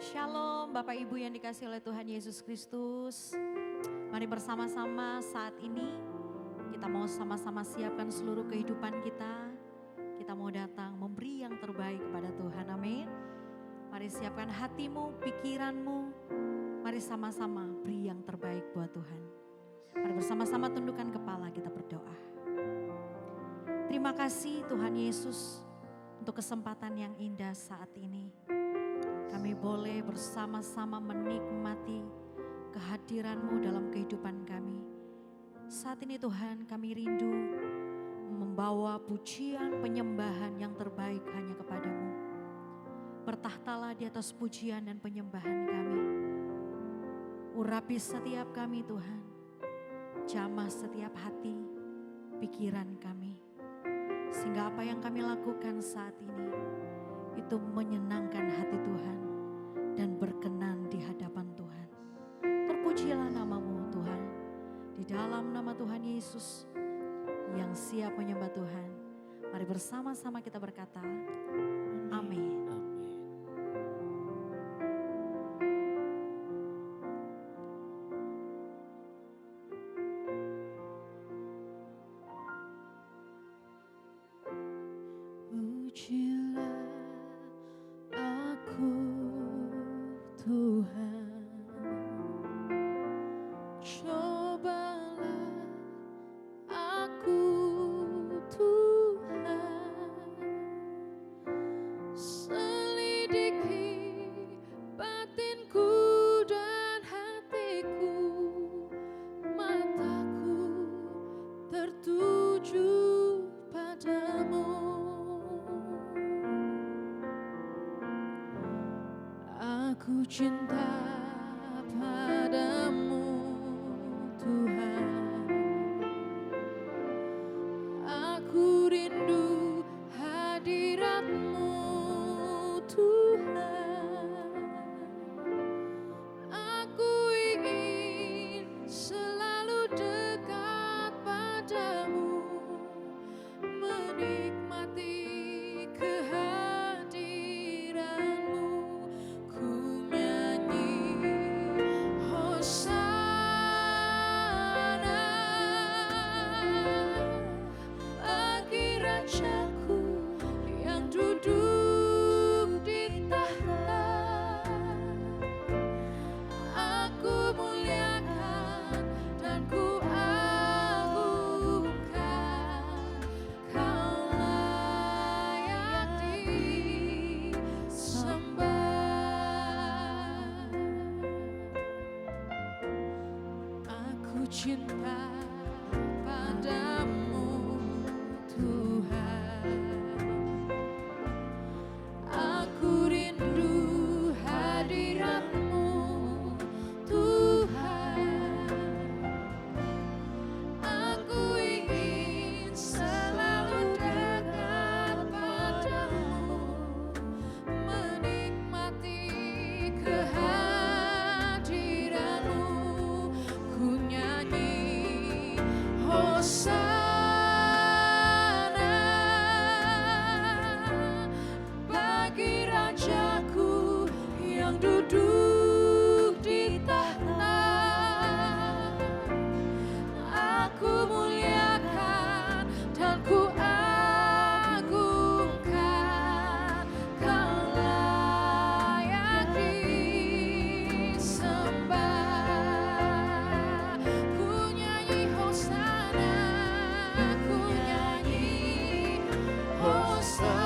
Shalom Bapak Ibu yang dikasihi oleh Tuhan Yesus Kristus. Mari bersama-sama saat ini kita mau sama-sama siapkan seluruh kehidupan kita. Kita mau datang memberi yang terbaik kepada Tuhan, amin. Mari siapkan hatimu, pikiranmu. Mari sama-sama beri yang terbaik buat Tuhan. Mari bersama-sama tundukkan kepala, kita berdoa. Terima kasih Tuhan Yesus untuk kesempatan yang indah saat ini. Kami boleh bersama-sama menikmati kehadiran-Mu dalam kehidupan kami. Saat ini Tuhan, kami rindu membawa pujian penyembahan yang terbaik hanya kepadamu. Bertahtalah di atas pujian dan penyembahan kami. Urapi setiap kami Tuhan. Jamah setiap hati, pikiran kami. Sehingga apa yang kami lakukan saat ini itu menyenangkan hati Tuhan dan berkenan di hadapan Tuhan. Terpujilah nama-Mu Tuhan. Di dalam nama Tuhan Yesus yang siap menyembah Tuhan. Mari bersama-sama kita berkata, amin. Pujilah aku Tuhan, cobalah aku Tuhan, selidiki batinku dan hatiku, mataku tertuju padamu. Aku cinta padamu Tuhan, aku rindu hadirat-Mu Tuhan, aku ingin selalu dekat padamu, menikmati kehadiran-Mu. Ku nyanyi Hosana bagi Rajaku yang duduk di tahta. Aku muliakan dan ku agungkan, Kau layak disembah. Aku cinta padamu Tuhan, aku rindu hadirat-Mu Tuhan, aku ingin selalu dekat padamu, menikmati kehadiran-Mu. Ku nyanyi Hosana bagi Rajaku yang duduk di tahta. Aku muliakan dan ku agungkan, Kau layak disembah. Ku nyanyi Hosana, ku nyanyi Hosana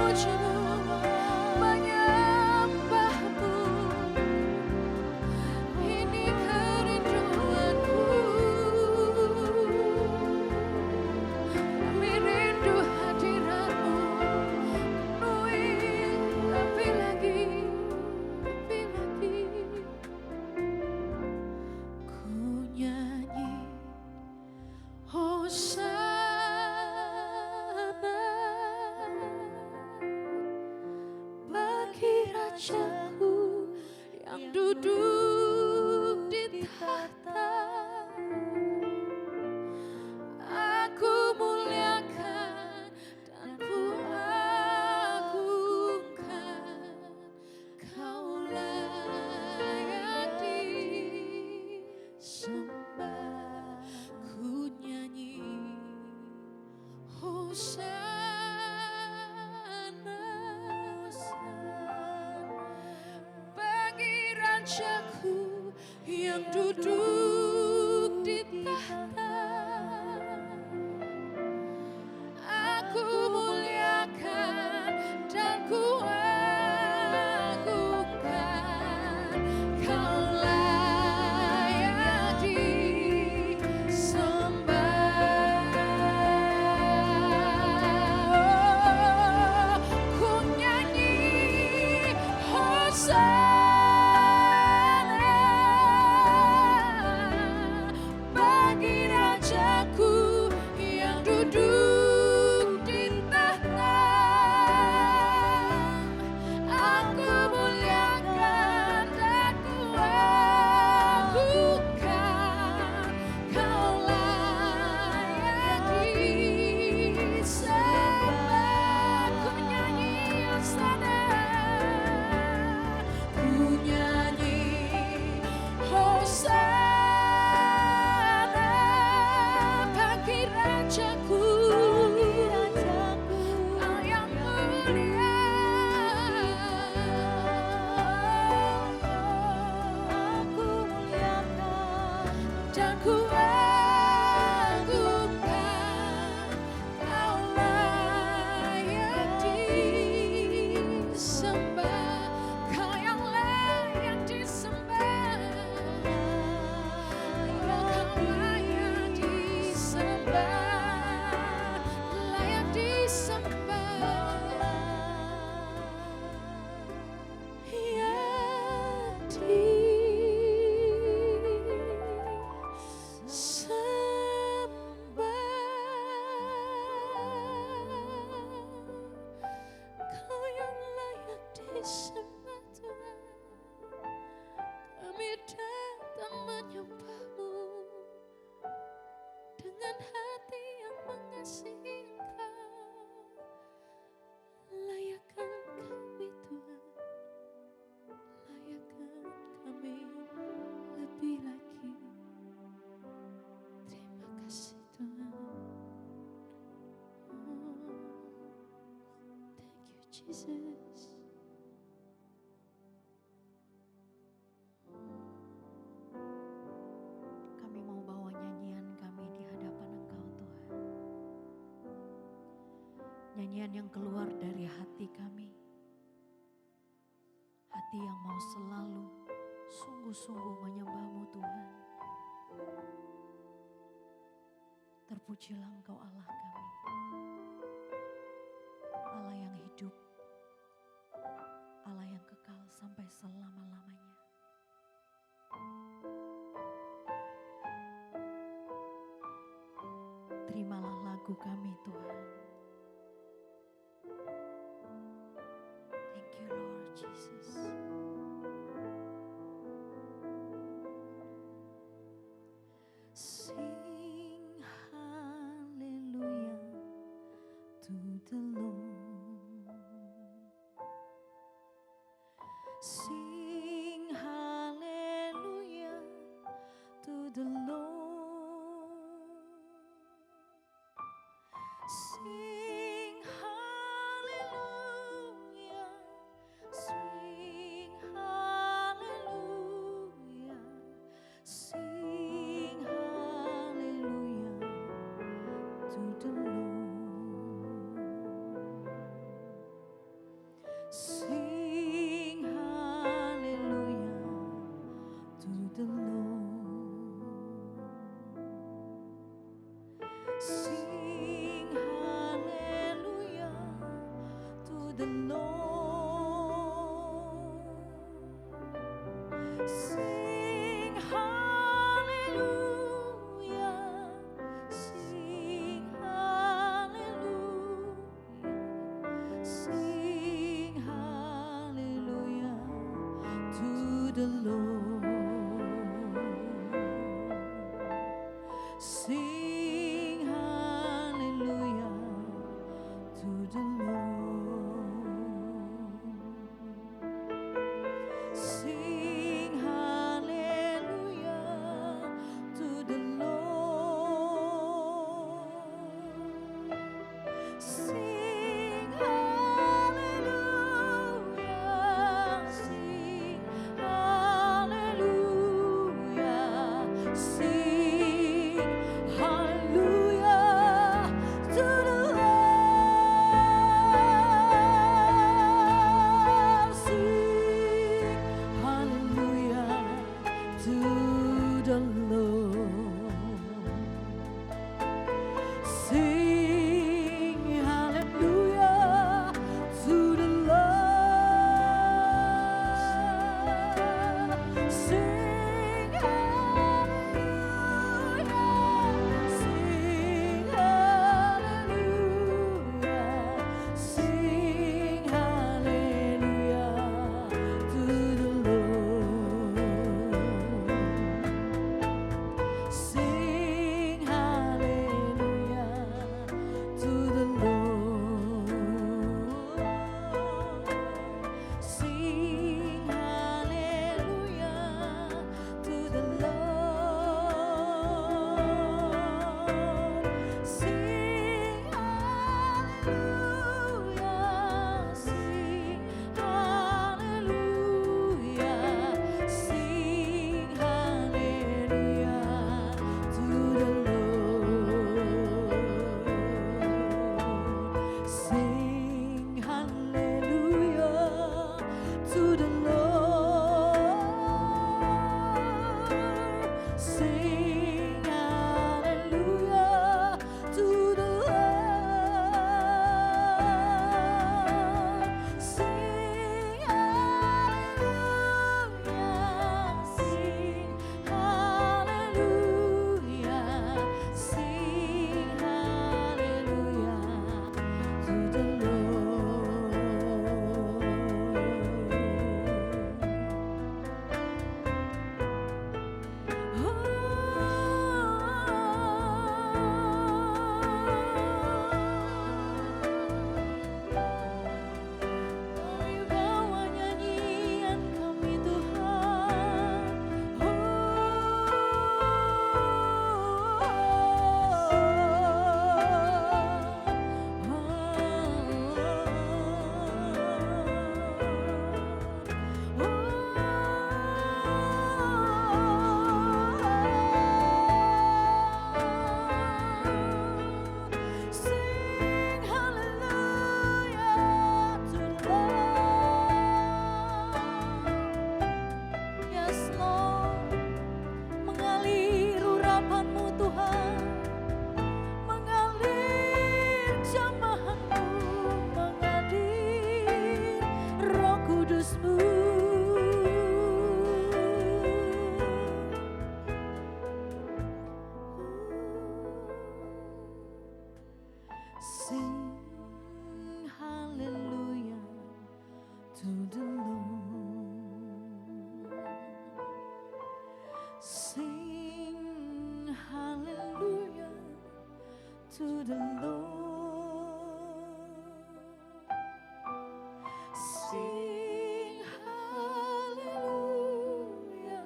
memujimu, menyembahmu. Ini kerinduanku, kami rindu hadiratmu, penuhi lebih lagi, lebih lagi. Ku nyanyi Hosana bagi Rajaku yang duduk di tahta. Aku muliakan dan ku agungkan, Kau layak disembah. Ku nyanyi Hosana bagi Rajaku yang duduk di tahta. Aku muliakan dan ku agungkan, Kau layak disembah. Ku nyanyi Hosana bagi Rajaku yang duduk di tahta. Aku muliakan dan ku agungkan, Kau layak disembah. Ku nyanyi Hosana, ku nyanyi Hosana bagi Rajaku, Kau yang mulia. Aku muliakan dan ku agungkan, Kau layak disembah. Kau yang layak disembah. Kau layak disembah, layak disembah. Yang disembah. Kau yang layak disembah Tuhan. Kami datang menyembah-Mu dengan hati yang mengasihi Engkau. Layakkan kami Tuhan, layakkan kami lebih lagi. Terima kasih Tuhan. Thank you Jesus. Kami mau bawa nyanyian kami di hadapan Engkau Tuhan. Nyanyian yang keluar dari hati kami. Hati yang mau selalu sungguh-sungguh menyembah-Mu Tuhan. Terpujilah Engkau Allah kami. Allah yang hidup. Allah yang kekal sampai selama-lamanya. Terimalah lagu kami Tuhan. Thank you Lord Jesus. Sing hallelujah to the Lord. Sing hallelujah to the Lord. Sing hallelujah, sing hallelujah, sing hallelujah to the Lord. the Lord. Sing hallelujah, sing hallelujah, sing hallelujah to the Lord. Sing hallelujah to the Lord. Sing hallelujah to the Lord. Sing hallelujah, sing hallelujah, sing hallelujah to the Lord. Sing hallelujah to the Lord. Sing hallelujah to the Lord. Sing hallelujah, sing hallelujah, sing hallelujah to the Lord. Sing hallelujah to the Lord. Sing hallelujah to the Lord. Sing hallelujah, sing hallelujah, sing hallelujah to the Lord. Sing hallelujah to the Lord. Sing hallelujah to the Lord. Sing hallelujah, sing hallelujah, sing hallelujah to the Lord. Kami bawa nyanyian kami Tuhan. Sing hallelujah to Lord. Yes Lord, mengalir urapan-Mu Tuhan, mengalir jamahan-Mu, mengalir Roh Kudus-Mu. Sing hallelujah to the Lord. Sing hallelujah to the Lord. Sing hallelujah,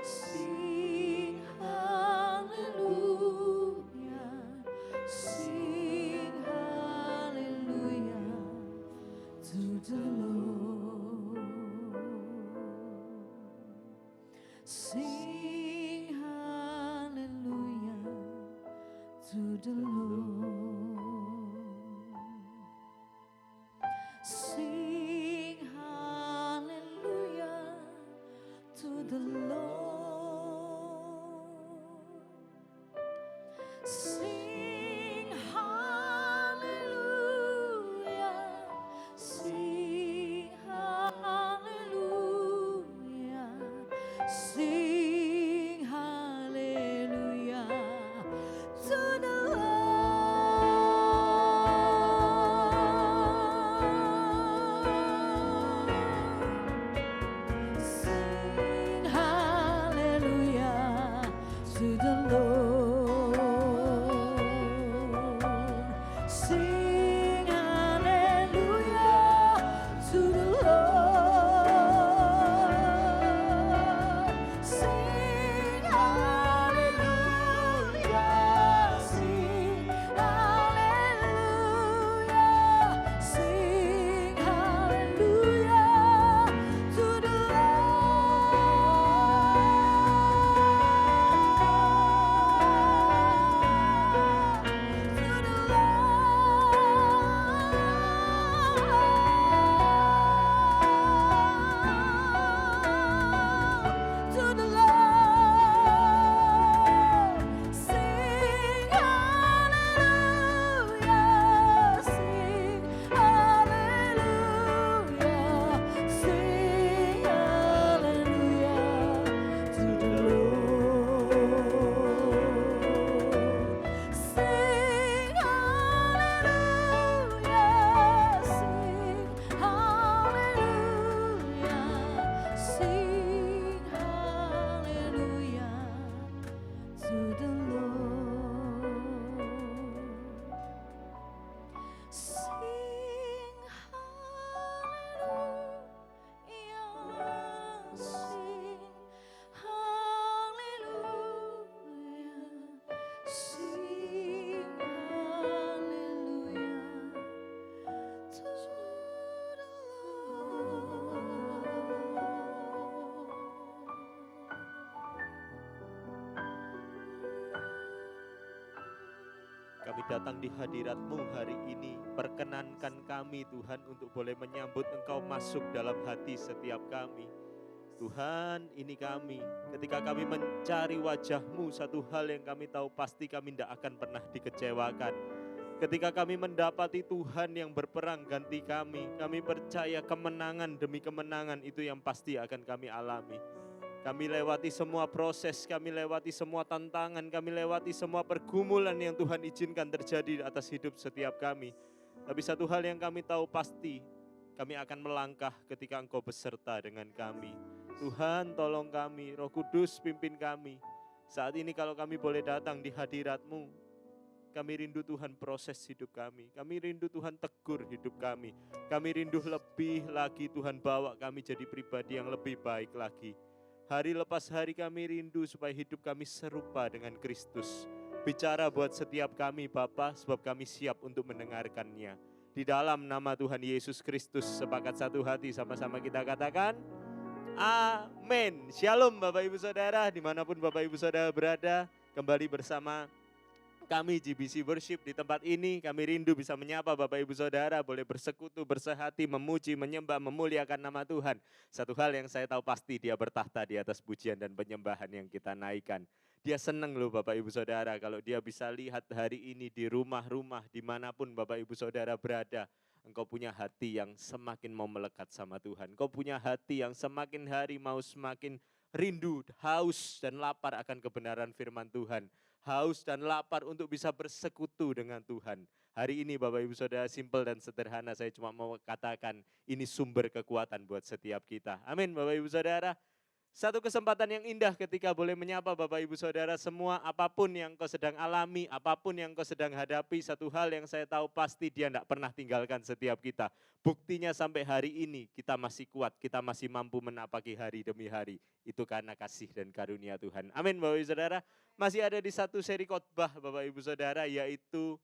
sing hallelujah, sing hallelujah to the Lord. Sing hallelujah to the Lord. Sing hallelujah to the Lord. Sing hallelujah, datang di hadirat-Mu hari ini. Perkenankan kami Tuhan untuk boleh menyambut Engkau masuk dalam hati setiap kami. Tuhan, ini kami. Ketika kami mencari wajah-Mu, satu hal yang kami tahu pasti kami tidak akan pernah dikecewakan. Ketika kami mendapati Tuhan yang berperang ganti kami percaya kemenangan demi kemenangan itu yang pasti akan kami alami. Kami lewati semua proses, kami lewati semua tantangan, kami lewati semua pergumulan yang Tuhan izinkan terjadi atas hidup setiap kami. Tapi satu hal yang kami tahu pasti, kami akan melangkah ketika Engkau beserta dengan kami. Tuhan tolong kami, Roh Kudus pimpin kami. Saat ini kalau kami boleh datang di hadirat-Mu, kami rindu Tuhan proses hidup kami. Kami rindu Tuhan tegur hidup kami. Kami rindu lebih lagi Tuhan bawa kami jadi pribadi yang lebih baik lagi. Hari lepas hari kami rindu supaya hidup kami serupa dengan Kristus. Bicara buat setiap kami Bapa, sebab kami siap untuk mendengarkannya. Di dalam nama Tuhan Yesus Kristus, sepakat satu hati sama-sama kita katakan, amin. Shalom Bapak Ibu Saudara, dimanapun Bapak Ibu Saudara berada, kembali bersama kami GBC Worship di tempat ini. Kami rindu bisa menyapa Bapak Ibu Saudara, boleh bersekutu, bersehati, memuji, menyembah, memuliakan nama Tuhan. Satu hal yang saya tahu pasti, Dia bertahta di atas pujian dan penyembahan yang kita naikkan. Dia senang loh Bapak Ibu Saudara kalau Dia bisa lihat hari ini di rumah-rumah dimanapun Bapak Ibu Saudara berada. Engkau punya hati yang semakin mau melekat sama Tuhan. Engkau punya hati yang semakin hari mau semakin rindu, haus dan lapar akan kebenaran firman Tuhan. Haus dan lapar untuk bisa bersekutu dengan Tuhan. Hari ini Bapak Ibu Saudara, simpel dan sederhana, saya cuma mau katakan ini sumber kekuatan buat setiap kita. Amin Bapak Ibu Saudara. Satu kesempatan yang indah ketika boleh menyapa Bapak Ibu Saudara semua, apapun yang kau sedang alami, apapun yang kau sedang hadapi, satu hal yang saya tahu pasti Dia tidak pernah tinggalkan setiap kita. Buktinya sampai hari ini kita masih kuat, kita masih mampu menapaki hari demi hari. Itu karena kasih dan karunia Tuhan. Amin Bapak Ibu Saudara. Masih ada di satu seri khotbah Bapak Ibu Saudara, yaitu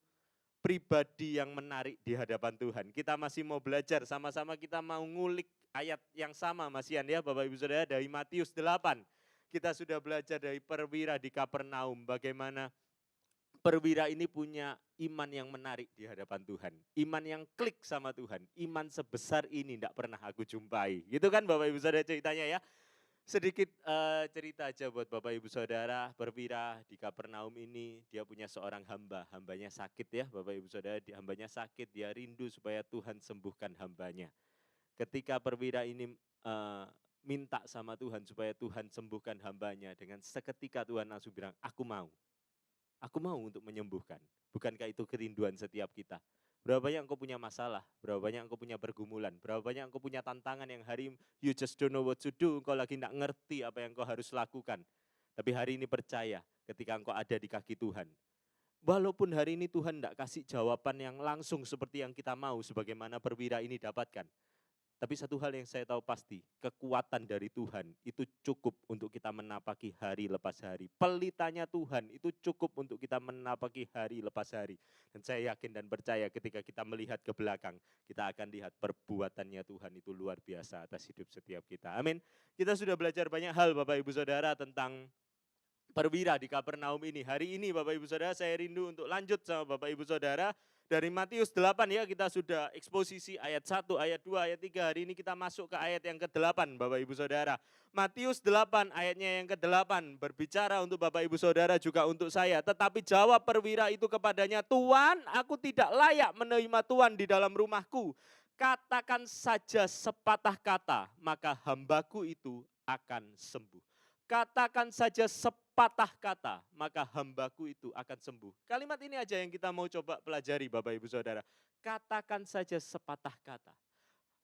pribadi yang menarik di hadapan Tuhan. Kita masih mau belajar, sama-sama kita mau ngulik ayat yang sama Mas Ian ya Bapak Ibu Saudara, dari Matius 8. Kita sudah belajar dari perwira di Kapernaum, bagaimana perwira ini punya iman yang menarik di hadapan Tuhan. Iman yang klik sama Tuhan, iman sebesar ini tidak pernah aku jumpai. Gitu kan Bapak Ibu Saudara ceritanya ya. Sedikit cerita aja buat Bapak Ibu Saudara, perwira di Kapernaum ini dia punya seorang hamba, hambanya sakit ya Bapak Ibu Saudara, hambanya sakit, dia rindu supaya Tuhan sembuhkan hambanya. Ketika perwira ini minta sama Tuhan supaya Tuhan sembuhkan hambanya, dengan seketika Tuhan langsung bilang, aku mau untuk menyembuhkan. Bukankah itu kerinduan setiap kita? Berapa banyak engkau punya masalah, berapa banyak engkau punya pergumulan, berapa banyak engkau punya tantangan yang hari you just don't know what to do, engkau lagi tidak ngerti apa yang engkau harus lakukan. Tapi hari ini percaya ketika engkau ada di kaki Tuhan. Walaupun hari ini Tuhan tidak kasih jawaban yang langsung seperti yang kita mau, sebagaimana perwira ini dapatkan. Tapi satu hal yang saya tahu pasti, kekuatan dari Tuhan itu cukup untuk kita menapaki hari lepas hari. Pelitanya Tuhan itu cukup untuk kita menapaki hari lepas hari. Dan saya yakin dan percaya ketika kita melihat ke belakang, kita akan lihat perbuatannya Tuhan itu luar biasa atas hidup setiap kita. Amin. Kita sudah belajar banyak hal Bapak Ibu Saudara tentang perwira di Kapernaum ini. Hari ini Bapak Ibu Saudara saya rindu untuk lanjut sama Bapak Ibu Saudara. Dari Matius 8 ya, kita sudah eksposisi ayat 1, ayat 2, ayat 3. Hari ini kita masuk ke ayat yang ke-8 Bapak Ibu Saudara. Matius 8 ayatnya yang ke-8 berbicara untuk Bapak Ibu Saudara juga untuk saya. Tetapi jawab perwira itu kepadanya, Tuan, aku tidak layak menerima Tuan di dalam rumahku. Katakan saja sepatah kata, maka hambaku itu akan sembuh. Katakan saja sepatah kata, maka hambaku itu akan sembuh. Kalimat ini aja yang kita mau coba pelajari Bapak Ibu Saudara. Katakan saja sepatah kata.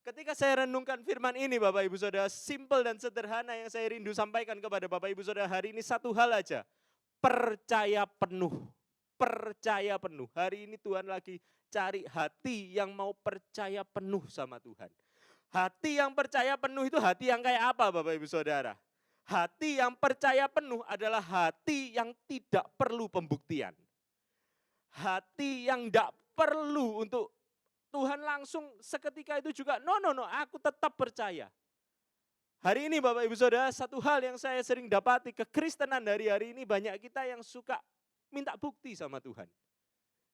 Ketika saya renungkan firman ini Bapak Ibu Saudara, simple dan sederhana yang saya rindu sampaikan kepada Bapak Ibu Saudara hari ini satu hal aja. Percaya penuh. Percaya penuh. Hari ini Tuhan lagi cari hati yang mau percaya penuh sama Tuhan. Hati yang percaya penuh itu hati yang kayak apa Bapak Ibu Saudara? Hati yang percaya penuh adalah hati yang tidak perlu pembuktian. Hati yang tidak perlu untuk Tuhan langsung seketika itu juga, no, aku tetap percaya. Hari ini Bapak Ibu Saudara, satu hal yang saya sering dapati, kekristenan hari ini banyak kita yang suka minta bukti sama Tuhan.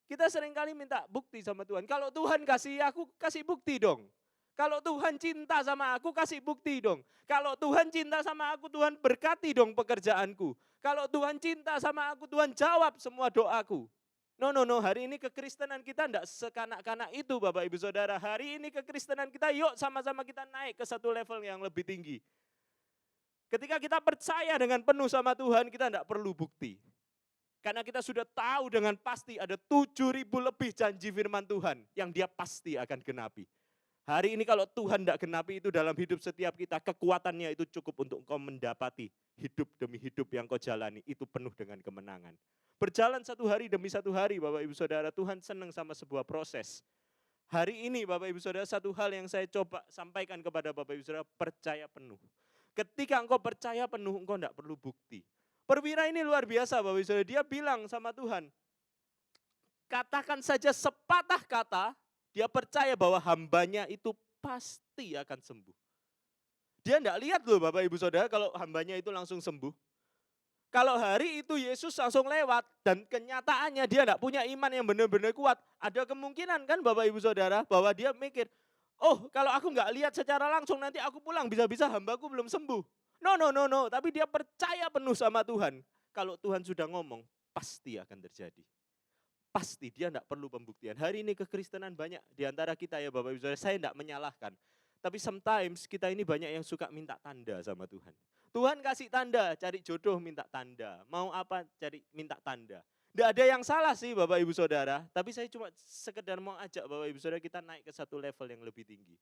Kita seringkali minta bukti sama Tuhan. Kalau Tuhan kasih aku, kasih bukti dong. Kalau Tuhan cinta sama aku, kasih bukti dong. Kalau Tuhan cinta sama aku, Tuhan berkati dong pekerjaanku. Kalau Tuhan cinta sama aku, Tuhan jawab semua doaku. No, no, no, hari ini kekristenan kita enggak sekanak-kanak itu Bapak Ibu Saudara. Hari ini kekristenan kita yuk sama-sama kita naik ke satu level yang lebih tinggi. Ketika kita percaya dengan penuh sama Tuhan, kita enggak perlu bukti. Karena kita sudah tahu dengan pasti ada 7.000 lebih janji firman Tuhan yang dia pasti akan genapi. Hari ini kalau Tuhan tidak genapi itu dalam hidup setiap kita, kekuatannya itu cukup untuk engkau mendapati hidup demi hidup yang kau jalani, itu penuh dengan kemenangan. Berjalan satu hari demi satu hari Bapak Ibu Saudara, Tuhan senang sama sebuah proses. Hari ini Bapak Ibu Saudara, satu hal yang saya coba sampaikan kepada Bapak Ibu Saudara, percaya penuh. Ketika engkau percaya penuh, engkau tidak perlu bukti. Perwira ini luar biasa Bapak Ibu Saudara, dia bilang sama Tuhan, katakan saja sepatah kata, dia percaya bahwa hambanya itu pasti akan sembuh. Dia tidak lihat loh Bapak Ibu Saudara kalau hambanya itu langsung sembuh. Kalau hari itu Yesus langsung lewat dan kenyataannya dia tidak punya iman yang benar-benar kuat. Ada kemungkinan kan Bapak Ibu Saudara bahwa dia mikir, oh kalau aku nggak lihat secara langsung nanti aku pulang bisa-bisa hambaku belum sembuh. No, no, no, no. Tapi dia percaya penuh sama Tuhan. Kalau Tuhan sudah ngomong, pasti akan terjadi. Pasti dia tidak perlu pembuktian. Hari ini kekristenan banyak di antara kita ya Bapak Ibu Saudara. Saya tidak menyalahkan. Tapi sometimes kita ini banyak yang suka minta tanda sama Tuhan. Tuhan kasih tanda, cari jodoh minta tanda. Mau apa cari minta tanda. Tidak ada yang salah sih Bapak Ibu Saudara. Tapi saya cuma sekedar mau ajak Bapak Ibu Saudara kita naik ke satu level yang lebih tinggi.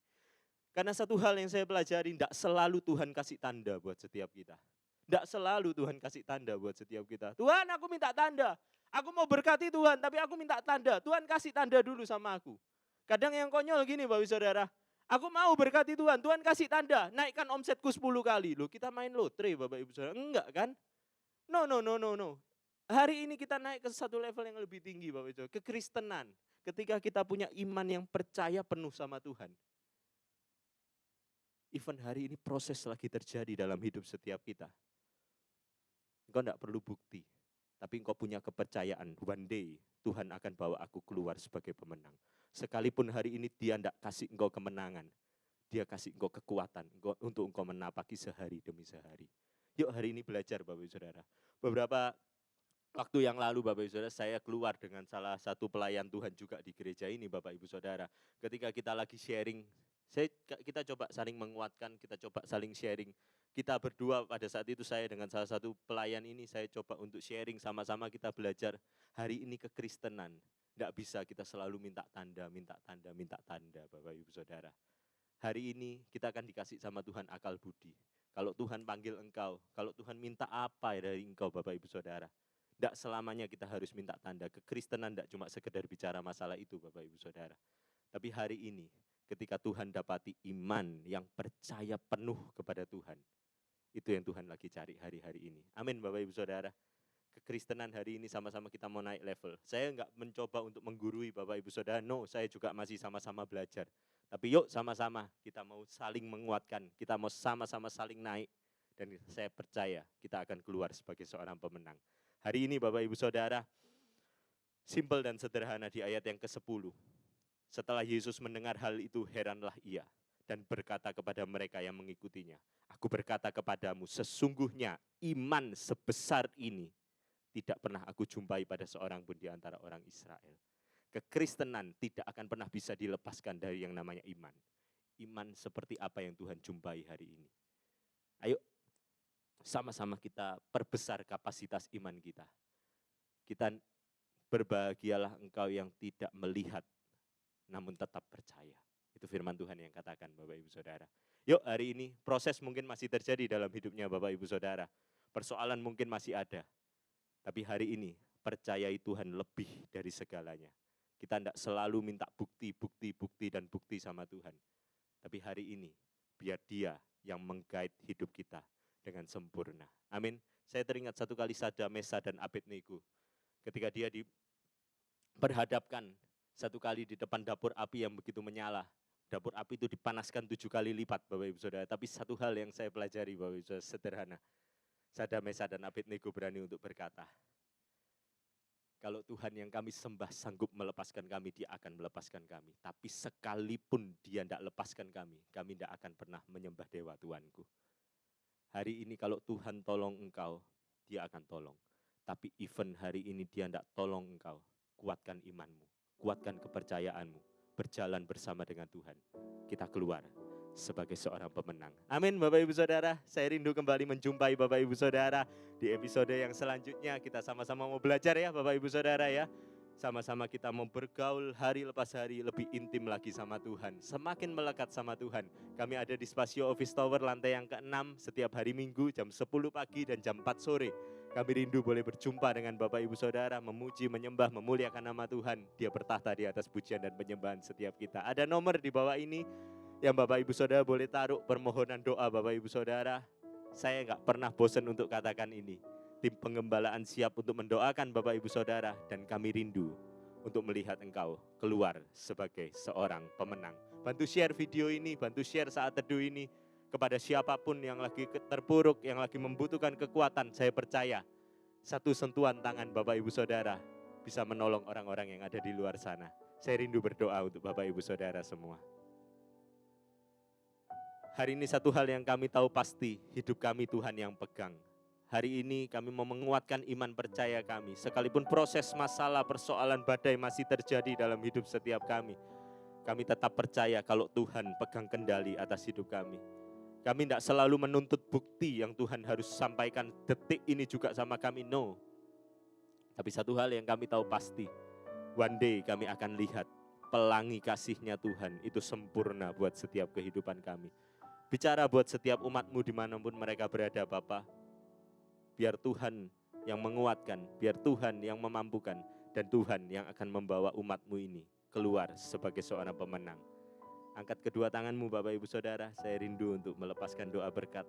Karena satu hal yang saya pelajari, tidak selalu Tuhan kasih tanda buat setiap kita. Tidak selalu Tuhan kasih tanda buat setiap kita. Tuhan aku minta tanda, aku mau berkati Tuhan tapi aku minta tanda. Tuhan kasih tanda dulu sama aku. Kadang yang konyol gini Bapak Saudara, aku mau berkati Tuhan, Tuhan kasih tanda, naikkan omsetku 10 kali. Loh kita main lotre Bapak Ibu Saudara, enggak kan? No, no, no, no, no. Hari ini kita naik ke satu level yang lebih tinggi Bapak Ibu Saudara, kekristenan. Ketika kita punya iman yang percaya penuh sama Tuhan. Even hari ini proses lagi terjadi dalam hidup setiap kita. Engkau tidak perlu bukti, tapi engkau punya kepercayaan. One day Tuhan akan bawa aku keluar sebagai pemenang. Sekalipun hari ini dia tidak kasih engkau kemenangan, dia kasih engkau kekuatan untuk engkau menapaki sehari demi sehari. Yuk hari ini belajar Bapak Ibu Saudara. Beberapa waktu yang lalu Bapak Ibu Saudara, saya keluar dengan salah satu pelayan Tuhan juga di gereja ini Bapak Ibu Saudara. Ketika kita lagi sharing, kita coba saling menguatkan, kita coba saling sharing. Kita berdua pada saat itu saya dengan salah satu pelayan ini, saya coba untuk sharing sama-sama kita belajar hari ini kekristenan. Tidak bisa kita selalu minta tanda, minta tanda, minta tanda Bapak Ibu Saudara. Hari ini kita akan dikasih sama Tuhan akal budi. Kalau Tuhan panggil engkau, kalau Tuhan minta apa dari engkau Bapak Ibu Saudara. Tidak selamanya kita harus minta tanda. Kekristenan tidak cuma sekedar bicara masalah itu Bapak Ibu Saudara. Tapi hari ini ketika Tuhan dapati iman yang percaya penuh kepada Tuhan. Itu yang Tuhan lagi cari hari-hari ini. Amin Bapak Ibu Saudara. Kekristenan hari ini sama-sama kita mau naik level. Saya enggak mencoba untuk menggurui Bapak Ibu Saudara. No, saya juga masih sama-sama belajar. Tapi yuk sama-sama kita mau saling menguatkan. Kita mau sama-sama saling naik. Dan saya percaya kita akan keluar sebagai seorang pemenang. Hari ini Bapak Ibu Saudara, simpel dan sederhana di ayat yang ke-10. Setelah Yesus mendengar hal itu, heranlah ia dan berkata kepada mereka yang mengikutinya, aku berkata kepadamu, sesungguhnya iman sebesar ini tidak pernah aku jumpai pada seorang pun di antara orang Israel. Kekristenan tidak akan pernah bisa dilepaskan dari yang namanya iman. Iman seperti apa yang Tuhan jumpai hari ini. Ayo sama-sama kita perbesar kapasitas iman kita. Kita berbahagialah engkau yang tidak melihat namun tetap percaya. Itu firman Tuhan yang katakan Bapak Ibu Saudara. Yuk hari ini proses mungkin masih terjadi dalam hidupnya Bapak Ibu Saudara. Persoalan mungkin masih ada. Tapi hari ini percayai Tuhan lebih dari segalanya. Kita tidak selalu minta bukti dan bukti sama Tuhan. Tapi hari ini biar dia yang meng-guide hidup kita dengan sempurna. Amin. Saya teringat satu kali Sadrak, Mesak dan Abednego. Ketika dia diperhadapkan satu kali di depan dapur api yang begitu menyala. Dapur api itu dipanaskan 7 kali lipat Bapak Ibu Saudara. Tapi satu hal yang saya pelajari Bapak Ibu Saudara, sederhana. Sadrak, Mesak dan Abednego berani untuk berkata, Kalau Tuhan yang kami sembah sanggup melepaskan kami, Dia akan melepaskan kami. Tapi sekalipun Dia tidak lepaskan kami tidak akan pernah menyembah dewa Tuhanku. Hari ini kalau Tuhan tolong engkau, Dia akan tolong. Tapi even hari ini Dia tidak tolong engkau, kuatkan imanmu, kuatkan kepercayaanmu, berjalan bersama dengan Tuhan. Kita keluar sebagai seorang pemenang. Amin Bapak Ibu Saudara, saya rindu kembali menjumpai Bapak Ibu Saudara di episode yang selanjutnya. Kita sama-sama mau belajar ya Bapak Ibu Saudara ya. Sama-sama kita mau bergaul hari lepas hari lebih intim lagi sama Tuhan. Semakin melekat sama Tuhan. Kami ada di Spasio Office Tower lantai yang ke-6 setiap hari Minggu jam 10 pagi dan jam 4 sore. Kami rindu boleh berjumpa dengan Bapak Ibu Saudara, memuji, menyembah, memuliakan nama Tuhan. Dia bertahta di atas pujian dan penyembahan setiap kita. Ada nomor di bawah ini yang Bapak Ibu Saudara boleh taruh permohonan doa Bapak Ibu Saudara. Saya enggak pernah bosan untuk katakan ini. Tim penggembalaan siap untuk mendoakan Bapak Ibu Saudara dan kami rindu untuk melihat engkau keluar sebagai seorang pemenang. Bantu share video ini, bantu share saat teduh ini kepada siapapun yang lagi terpuruk, yang lagi membutuhkan kekuatan. Saya percaya satu sentuhan tangan Bapak Ibu Saudara bisa menolong orang-orang yang ada di luar sana. Saya rindu berdoa untuk Bapak Ibu Saudara semua. Hari ini satu hal yang kami tahu pasti, hidup kami Tuhan yang pegang. Hari ini kami mau menguatkan iman percaya kami. Sekalipun proses masalah, persoalan badai masih terjadi dalam hidup setiap kami. Kami tetap percaya kalau Tuhan pegang kendali atas hidup kami. Kami tidak selalu menuntut bukti yang Tuhan harus sampaikan detik ini juga sama kami, no. Tapi satu hal yang kami tahu pasti, one day kami akan lihat pelangi kasih-Nya Tuhan itu sempurna buat setiap kehidupan kami. Bicara buat setiap umat-Mu dimanapun mereka berada Bapa. Biar Tuhan yang menguatkan, biar Tuhan yang memampukan, dan Tuhan yang akan membawa umat-Mu ini keluar sebagai seorang pemenang. Angkat kedua tanganmu Bapak Ibu Saudara, saya rindu untuk melepaskan doa berkat.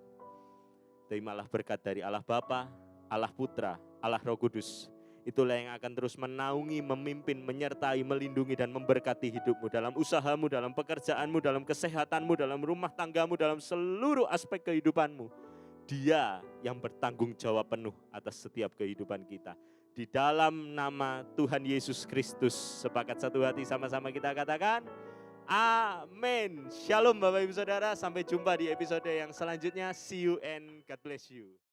Terimalah berkat dari Allah Bapa, Allah Putra, Allah Roh Kudus. Itulah yang akan terus menaungi, memimpin, menyertai, melindungi dan memberkati hidupmu dalam usahamu, dalam pekerjaanmu, dalam kesehatanmu, dalam rumah tanggamu, dalam seluruh aspek kehidupanmu. Dia yang bertanggung jawab penuh atas setiap kehidupan kita. Di dalam nama Tuhan Yesus Kristus, sepakat satu hati sama-sama kita katakan, amin. Shalom Bapak Ibu Saudara, sampai jumpa di episode yang selanjutnya. See you and God bless you.